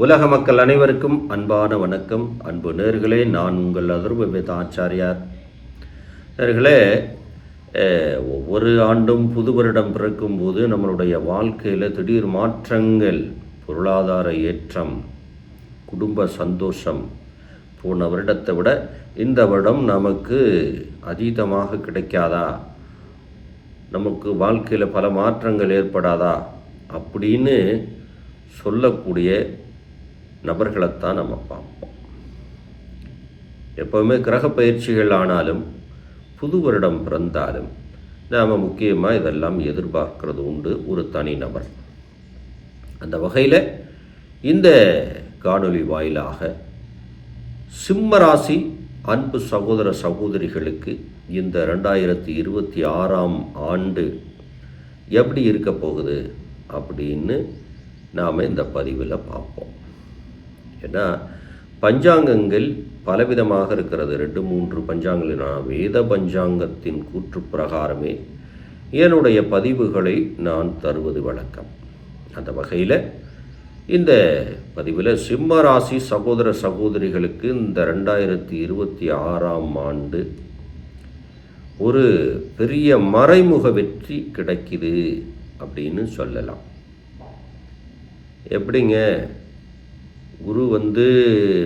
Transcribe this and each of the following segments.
உலக மக்கள் அனைவருக்கும் அன்பான வணக்கம். அன்பு நேர்களே, நான் உங்கள் அதர்வ வேத ஆச்சாரியார். நேர்களே, ஒவ்வொரு ஆண்டும் புது வருடம் பிறக்கும் போது நம்மளுடைய வாழ்க்கையில் திடீர் மாற்றங்கள், பொருளாதார ஏற்றம், குடும்ப சந்தோஷம் போன வருடத்தை விட இந்த வருடம் நமக்கு அதீதமாக கிடைக்காதா, நமக்கு வாழ்க்கையில் பல மாற்றங்கள் ஏற்படாதா அப்படின்னு சொல்லக்கூடிய நபர்களைத்தான் நம்ம பார்ப்போம். எப்போவுமே கிரக பயிற்சிகள் ஆனாலும் புது வருடம் பிறந்தாலும் நாம் முக்கியமாக இதெல்லாம் எதிர்பார்க்கிறது உண்டு ஒரு தனி நபர். அந்த வகையில் இந்த காணொளி வாயிலாக சிம்மராசி அன்பு சகோதர சகோதரிகளுக்கு இந்த 2026ஆம் ஆண்டு எப்படி இருக்க போகுது அப்படின்னு நாம் இந்த பதிவில் பார்ப்போம். ஏன்னா பஞ்சாங்கங்கள் பலவிதமாக இருக்கிறது. 2-3 பஞ்சாங்கங்கள். நான் வேத பஞ்சாங்கத்தின் கூற்று பிரகாரமே என்னுடைய பதிவுகளை நான் தருவது வழக்கம். அந்த வகையில் இந்த பதிவில் சிம்ம ராசி சகோதர சகோதரிகளுக்கு இந்த 2026ஆம் ஆண்டு ஒரு பெரிய மறைமுக வெற்றி கிடைக்குது அப்படின்னு சொல்லலாம். எப்படிங்க? குரு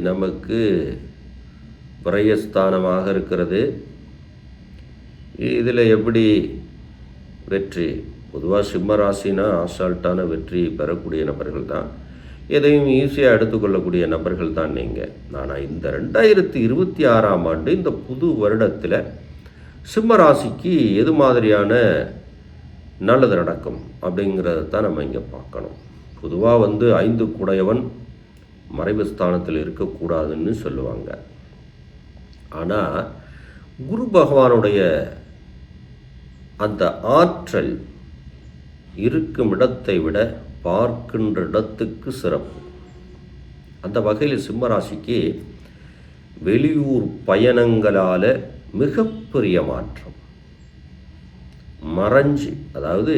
நமக்கு விரயஸ்தானமாக இருக்கிறது. இதில் எப்படி வெற்றி? பொதுவாக சிம்மராசினா அசால்ட்டான வெற்றி பெறக்கூடிய நபர்கள் தான், எதையும் ஈஸியாக எடுத்துக்கொள்ளக்கூடிய நபர்கள் தான் நீங்கள். ஆனால் இந்த 2026ஆம் ஆண்டு இந்த புது வருடத்தில் சிம்மராசிக்கு எது மாதிரியான நல்லது நடக்கும் அப்படிங்கிறத தான் நம்ம இங்கே பார்க்கணும். பொதுவாக 5 குடையவன் மறைவு ஸ்தானத்தில் இருக்கக்கூடாதுன்னு சொல்லுவாங்க. ஆனால் குரு பகவானுடைய அந்த ஆற்றல் இருக்கும் இடத்தை விட பார்க்கின்ற இடத்துக்கு சிறப்பு. அந்த வகையில் சிம்மராசிக்கு வெளியூர் பயணங்களால் மிகப்பெரிய மாற்றம். மறைஞ்சு, அதாவது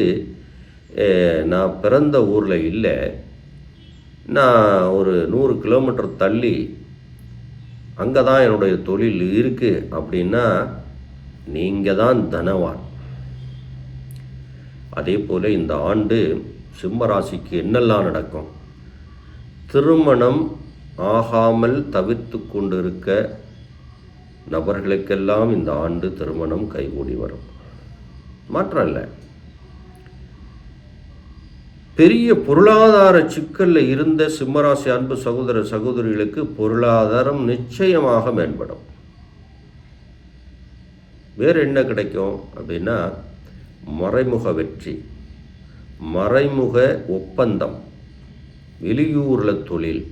நான் பிறந்த ஊரில் இல்லை, நான் ஒரு 100 கிலோமீட்டர் தள்ளி அங்கே தான் என்னுடைய தொழில் இருக்குது அப்படின்னா நீங்கள் தான் தனவான். அதே போல் இந்த ஆண்டு சிம்மராசிக்கு என்னெல்லாம் நடக்கும்? திருமணம் ஆகாமல் தவிர்த்து கொண்டிருக்க நபர்களுக்கெல்லாம் இந்த ஆண்டு திருமணம் கைகூடி வரும். மாற்றம் இல்லை. பெரிய பொருளாதார சிக்கலில் இருந்த சிம்மராசி அன்பு சகோதர சகோதரிகளுக்கு பொருளாதாரம் நிச்சயமாக மேம்படும். வேறு என்ன கிடைக்கும் அப்படின்னா மறைமுக வெற்றி, மறைமுக ஒப்பந்தம், வெளியூரில் தொழில்,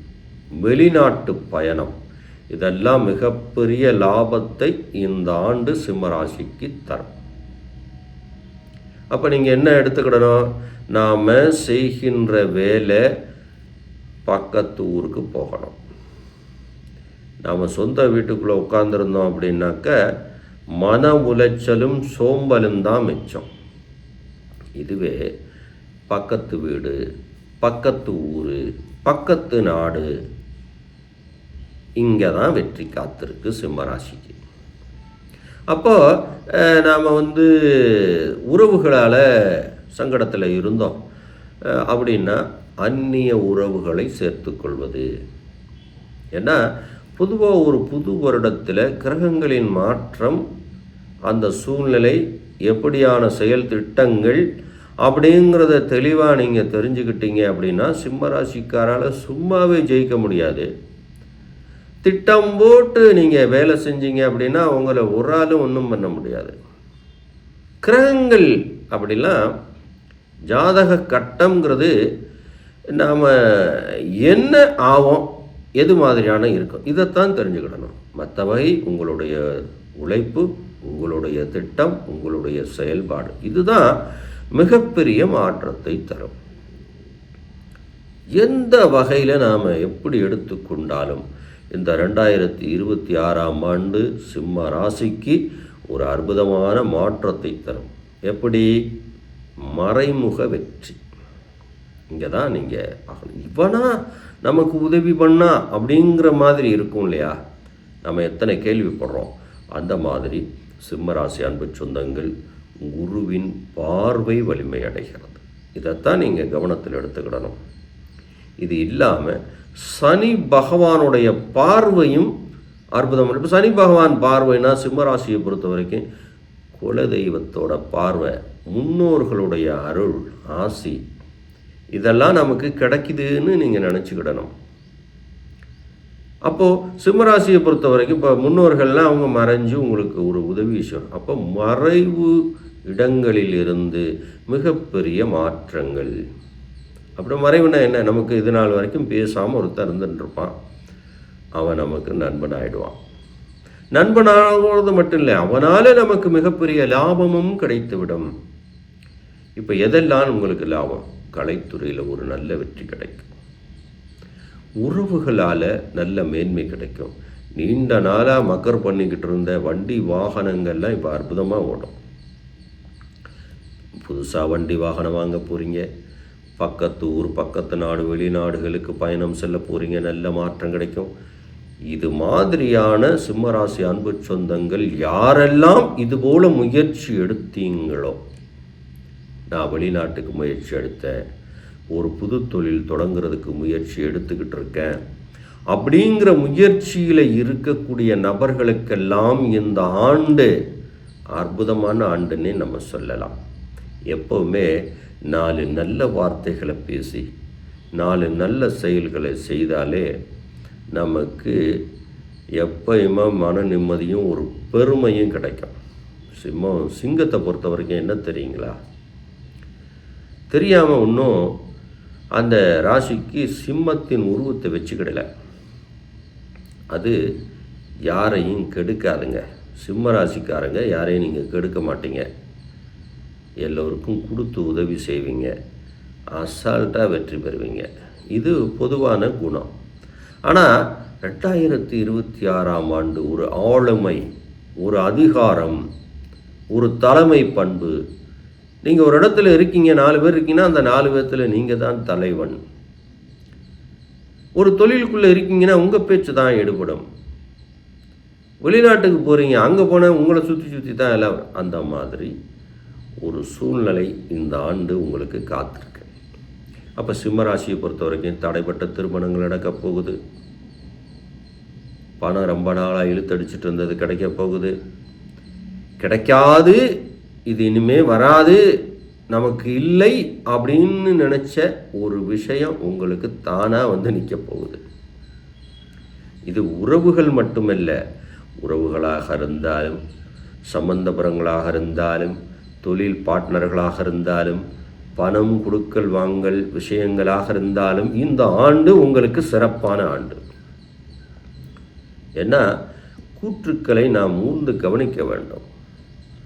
வெளிநாட்டு பயணம், இதெல்லாம் மிகப்பெரிய லாபத்தை இந்த ஆண்டு சிம்மராசிக்கு தரும். அப்போ நீங்கள் என்ன எடுத்துக்கிடணும்? நாம் செய்கின்ற வேலை பக்கத்து ஊருக்கு போகணும். நாம் சொந்த வீட்டுக்குள்ளே உட்காந்துருந்தோம் அப்படின்னாக்க மன உளைச்சலும் சோம்பலும் தான் மிச்சம். இதுவே பக்கத்து வீடு, பக்கத்து ஊர், பக்கத்து நாடு, இங்கே தான் வெற்றி காத்திருக்கு சிம்மராசிக்கு. அப்போது நாம் உறவுகளால் சங்கடத்தில் இருந்தோம் அப்படின்னா அந்நிய உறவுகளை சேர்த்துக்கொள்வது. ஏன்னா பொதுவாக ஒரு புது வருடத்தில் கிரகங்களின் மாற்றம், அந்த சூழ்நிலை, எப்படியான செயல் திட்டங்கள் அப்படிங்கிறத தெளிவாக நீங்கள் தெரிஞ்சுக்கிட்டீங்க அப்படின்னா சிம்மராசிக்காரால் சும்மாவே ஜெயிக்க முடியாது. திட்டம் போட்டு நீங்கள் வேலை செஞ்சீங்க அப்படின்னா உங்களை ஒரு ஆளும் ஒன்றும் பண்ண முடியாது. கிரகங்கள் அப்படிலாம் ஜாதக கட்டம்ங்கிறது நாம் என்ன ஆவோம், எது மாதிரியான இருக்கும், இதைத்தான் தெரிஞ்சுக்கிடணும். மற்றவகை உங்களுடைய உழைப்பு, உங்களுடைய திட்டம், உங்களுடைய செயல்பாடு, இதுதான் மிகப்பெரிய மாற்றத்தை தரும். எந்த வகையில் நாம் எப்படி எடுத்துக்கொண்டாலும் இந்த 2026ஆம் ஆண்டு சிம்ம ராசிக்கு ஒரு அற்புதமான மாற்றத்தை தரும். எப்படி? மறைமுக வெற்றி. இங்கே தான் நீங்கள் பார்க்கணும். இவனா நமக்கு உதவி பண்ணா அப்படிங்கிற மாதிரி இருக்கும் இல்லையா? நம்ம எத்தனை கேள்விப்படுறோம். அந்த மாதிரி சிம்மராசி அன்பு சொந்தங்கள், குருவின் பார்வை வலிமை அடைகிறது. இதைத்தான் நீங்கள் கவனத்தில் எடுத்துக்கிடணும். இது இல்லாமல் சனி பகவானுடைய பார்வையும் அற்புதம். இப்போ சனி பகவான் பார்வைனா சிம்மராசியை பொறுத்த வரைக்கும் குலதெய்வத்தோட பார்வை, முன்னோர்களுடைய அருள், ஆசி, இதெல்லாம் நமக்கு கிடைக்குதுன்னு நீங்கள் நினச்சிக்கிடணும். அப்போது சிம்மராசியை பொறுத்த வரைக்கும் இப்போ முன்னோர்கள்லாம் அவங்க மறைஞ்சு உங்களுக்கு ஒரு உதவி விஷயம். அப்போ மறைவு இடங்களில் இருந்து மிகப்பெரிய மாற்றங்கள். அப்புறம் மறைவுனா என்ன? நமக்கு இது நாள் வரைக்கும் பேசாமல் ஒருத்தர் இருந்துட்டுருப்பான், அவன் நமக்கு நண்பன் ஆகிடுவான். நண்பனாகிறது மட்டும் இல்லை, அவனால் நமக்கு மிகப்பெரிய லாபமும் கிடைத்துவிடும். இப்போ எதெல்லாம் உங்களுக்கு லாபம்? கலைத்துறையில் ஒரு நல்ல வெற்றி கிடைக்கும், உறவுகளால் நல்ல மேன்மை கிடைக்கும். நீண்ட நாளாக மக்கர் பண்ணிக்கிட்டு இருந்த வண்டி வாகனங்கள்லாம் இப்போ அற்புதமாக ஓடும். புதுசாக வண்டி வாகனம் வாங்க போகிறீங்க, பக்கத்து ஊர், பக்கத்து நாடு, வெளிநாடுகளுக்கு பயணம் செல்ல போகிறீங்க, நல்ல மாற்றம் கிடைக்கும். இது மாதிரியான சிம்மராசி அன்பு சொந்தங்கள் யாரெல்லாம் இதுபோல் முயற்சி எடுத்தீங்களோ, நான் வெளிநாட்டுக்கு முயற்சி எடுத்தேன், ஒரு புது தொழில் தொடங்குறதுக்கு முயற்சி எடுத்துக்கிட்டு இருக்கேன் அப்படிங்கிற முயற்சியில் இருக்கக்கூடிய நபர்களுக்கெல்லாம் இந்த ஆண்டு அற்புதமான ஆண்டுன்னே நம்ம சொல்லலாம். எப்போவுமே 4 நல்ல வார்த்தைகளை பேசி 4 நல்ல செயல்களை செய்தாலே நமக்கு எப்பயுமே மன நிம்மதியும் ஒரு பெருமையும் கிடைக்கும். சிங்கத்தை பொறுத்த வரைக்கும் என்ன தெரியுங்களா? தெரியாமல் இன்னும் அந்த ராசிக்கு சிம்மத்தின் உருவத்தை வச்சுக்கிடலை. அது யாரையும் கெடுக்காதுங்க. சிம்ம ராசிக்காரங்க யாரையும் நீங்கள் கெடுக்க மாட்டீங்க, எல்லோருக்கும் கொடுத்து உதவி செய்வீங்க, அசால்ட்டாக வெற்றி பெறுவீங்க. இது பொதுவான குணம். ஆனால் 2026ஆம் ஆண்டு ஒரு ஆளுமை, ஒரு அதிகாரம், ஒரு தலைமை பண்பு. நீங்கள் ஒரு இடத்துல இருக்கீங்க, 4 பேர் இருக்கீங்கன்னா அந்த 4 பேர்த்தில் நீங்கள் தான் தலைவன். ஒரு தொழிலுக்குள்ளே இருக்கீங்கன்னா உங்கள் பேச்சு தான் எடுபடும். வெளிநாட்டுக்கு போகிறீங்க, அங்கே போனால் உங்களை சுற்றி தான் எல்லாம். அந்த மாதிரி ஒரு சூழ்நிலை இந்த ஆண்டு உங்களுக்கு காத்திருக்கு. அப்போ சிம்மராசியை பொறுத்த வரைக்கும் தடைப்பட்ட திருமணங்கள் நடக்கப் போகுது. பணம் ரொம்ப நாளாக இழுத்தடிச்சிட்டு இருந்தது கிடைக்க போகுது. கிடைக்காது, இது இனிமே வராது, நமக்கு இல்லை அப்படின்னு நினச்ச ஒரு விஷயம் உங்களுக்கு தானாக வந்து நிற்க போகுது. இது உறவுகள் மட்டுமல்ல, உறவுகளாக இருந்தாலும், சம்பந்தபுரங்களாக இருந்தாலும், தொழில் பார்ட்னர்களாக இருந்தாலும், பணம் கொடுக்கல் வாங்கல் விஷயங்களாக இருந்தாலும் இந்த ஆண்டு உங்களுக்கு சிறப்பான ஆண்டு. ஏன்னா கூற்றுக்களை நாம் ஊர்ந்து கவனிக்க வேண்டும்.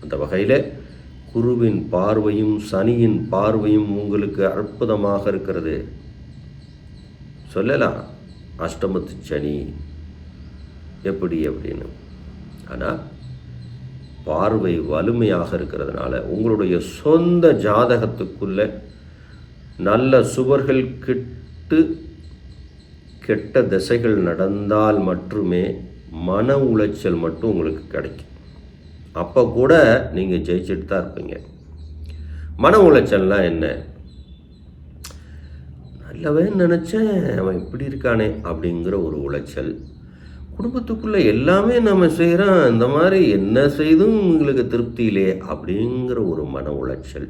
அந்த வகையில் குருவின் பார்வையும் சனியின் பார்வையும் உங்களுக்கு அற்புதமாக இருக்கிறது. சொல்லலாம் அஷ்டமத்து சனி எப்படி அப்படின்னு. ஆனால் பார்வை வலிமையாக இருக்கிறதுனால உங்களுடைய சொந்த ஜாதகத்துக்குள்ள நல்ல சுவர்கள் கெட்டு கெட்ட திசைகள் நடந்தால் மட்டுமே மன உளைச்சல் மட்டும் உங்களுக்கு கிடைக்கும். அப்போ கூட நீங்கள் ஜெயிச்சுட்டு தான் இருப்பீங்க. மன உளைச்சல்னால் என்ன? நல்லவே நினச்சேன், அவன் இப்படி இருக்கானே அப்படிங்கிற ஒரு உளைச்சல். குடும்பத்துக்குள்ளே எல்லாமே நம்ம செய்கிறோம், இந்த மாதிரி என்ன செய்தும் உங்களுக்கு திருப்தியிலே அப்படிங்கிற ஒரு மன உளைச்சல்.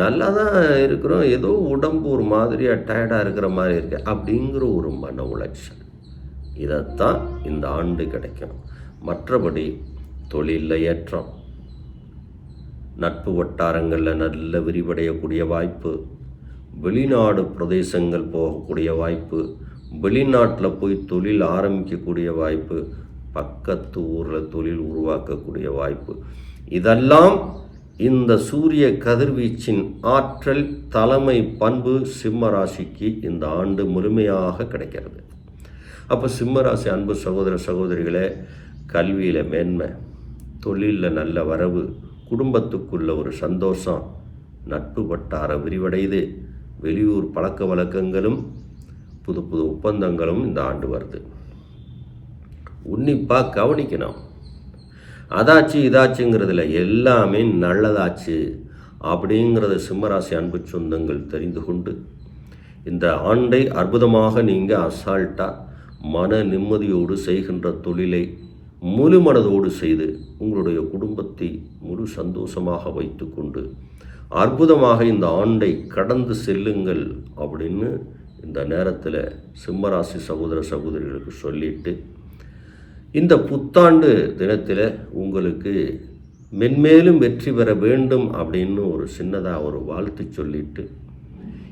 நல்லா தான் இருக்கிறோம், ஏதோ உடம்பு ஒரு மாதிரியாக டயர்டாக இருக்கிற மாதிரி இருக்கு அப்படிங்கிற ஒரு மன உளைச்சல். இதைத்தான் இந்த ஆண்டு கிடைக்கும். மற்றபடி தொழிலில் ஏற்றம், நட்பு வட்டாரங்களில் நல்ல விரிவடையக்கூடிய வாய்ப்பு, வெளிநாடு பிரதேசங்கள் போகக்கூடிய வாய்ப்பு, வெளிநாட்டில் போய் தொழில் ஆரம்பிக்கக்கூடிய வாய்ப்பு, பக்கத்து ஊரில் தொழில் உருவாக்கக்கூடிய வாய்ப்பு, இதெல்லாம் இந்த சூரிய கதிர்வீச்சின் ஆற்றல், தலைமை பண்பு சிம்ம ராசிக்கு இந்த ஆண்டு முழுமையாக கிடைக்கிறது. அப்போ சிம்மராசி அன்பு சகோதர சகோதரிகளே, கல்வியில் மேன்மை, தொழிலில் நல்ல வரவு, குடும்பத்துக்குள்ள ஒரு சந்தோஷம், நட்பு வட்டார விரிவடையுது, வெளியூர் பழக்க வழக்கங்களும் புது புது ஒப்பந்தங்களும் இந்த ஆண்டு வருது. உன்னிப்பாக கவனிக்கணும். அதாச்சு இதாச்சுங்கிறதுல எல்லாமே நல்லதாச்சு அப்படிங்கிறத சிம்மராசி அன்பு சொந்தங்கள் தெரிந்து கொண்டு இந்த ஆண்டை அற்புதமாக நீங்கள் அசால்ட்டாக மன நிம்மதியோடு செய்கின்ற தொழிலை முழு மனதோடு செய்து உங்களுடைய குடும்பத்தை முழு சந்தோஷமாக வைத்து கொண்டு அற்புதமாக இந்த ஆண்டை கடந்து செல்லுங்கள் அப்படின்னு இந்த நேரத்தில் சிம்மராசி சகோதர சகோதரிகளுக்கு சொல்லிட்டு, இந்த புத்தாண்டு தினத்தில் உங்களுக்கு மென்மேலும் வெற்றி பெற வேண்டும் அப்படின்னு ஒரு சின்னதாக ஒரு வாழ்த்து சொல்லிட்டு,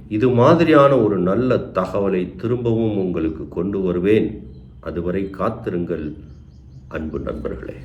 இது மாதிரியான ஒரு நல்ல தகவலை திரும்பவும் உங்களுக்கு கொண்டு வருவேன். அதுவரை காத்திருங்கள் அன்பு நண்பர்களே.